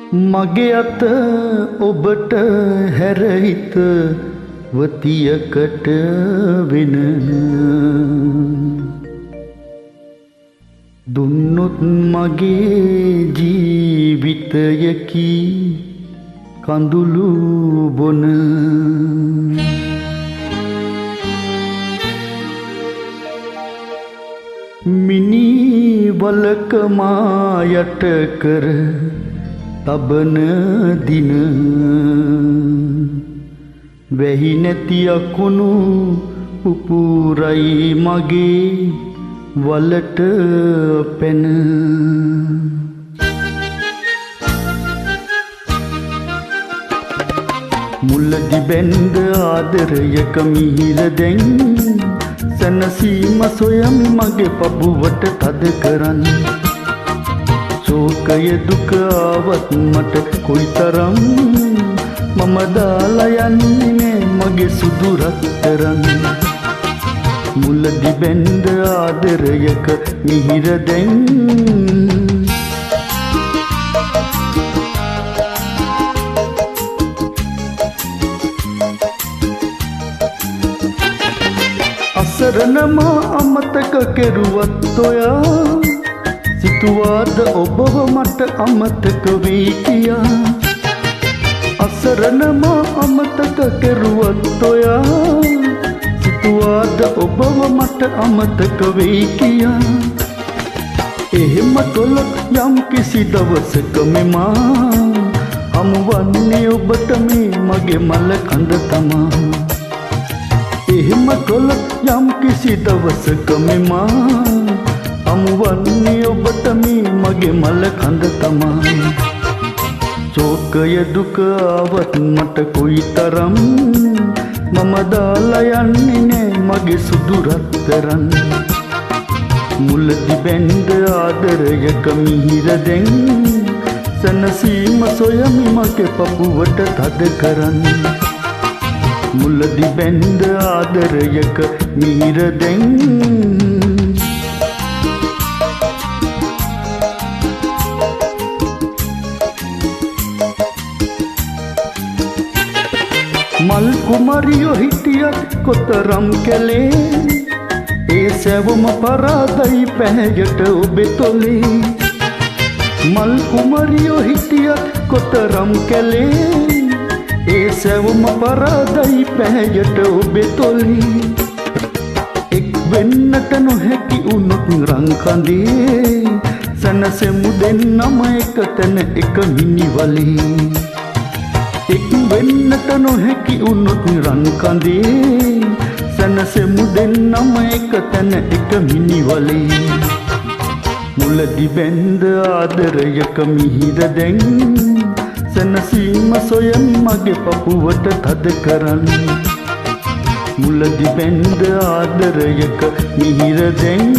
මගේ අත ඔබට හැරහිත වතියකට වෙන දුන්නොත් මගේ ජීවිතයකි කඳුළු බොන මිනි වලක මා යට කර තබන දින වැහි නැති අකුණු උපුරයි මගේ වලට පැන මුලදි බැන්ද ආදරයක මිහිර දැන් සැනසීම සොයමි මගේ පපුවට තද කරන්න ශෝකය දුක ආවත් මට කොයිතරම් මම දාලා යන්නේ මගේ සුදු රත්තරන් මුලදි බැන්ද ආදරයක මිහිර දැන් අසරණම අමතක කෙරුවත් ඔයා සිතුවාද ඔබව මට අමතක වී කියා අසරණම අමතක කෙරුවත් ඔයා සිතුවාද ඔබව මට අමතක වී කියා එහෙම කළොත් යම් කිසි දවසක මෙමා හමුවන්නේ ඔබට මේ මගේ මල කඳ තමා එහෙම කළොත් යම් කිසි දවසක මෙමා හමුවන්නේ ඔබට මේ මගේ මල කඳ තමා ශෝකය දුක ආවත් මට කොයිතරම් මම දාලා යන්නේ නෑ මගේ සුදු රත්තරන් මුලදි බැන්ද ආදරයක මිහිර දැන් සැනසීම සොයමි මගේ පපුවට තද කරන්න මුලදි බැන්ද ආදරයක මිහිර දැන් මල් කුමරියෝ හිටියත් කොතරම් කැලේ ඒ සැවුම පරාදයි පැහැයට ඔබේ තොලේ මල් කුමරියෝ හිටියත් කොතරම් කැලේ ඒ සැවුම පරාදයි පැහැයට ඔබේ තොලේ එක් වෙන්නට නොහැකි උනොත් රංකඳේ සැනසෙමු දෙන්නම එක තැන එක මිනිවලේ එක් වෙන්නට නොහැකි උනොත් රංකඳේ සැනසෙමු දෙන්නම එක තැන එක මිනිවලේ මුලදි බැන්ද ආදරයක මිහිර දැන් සැනසීම සොයමි මගේ පපුවට තද කරන්න මුලදි බැන්ද ආදරයක මිහිර දැන්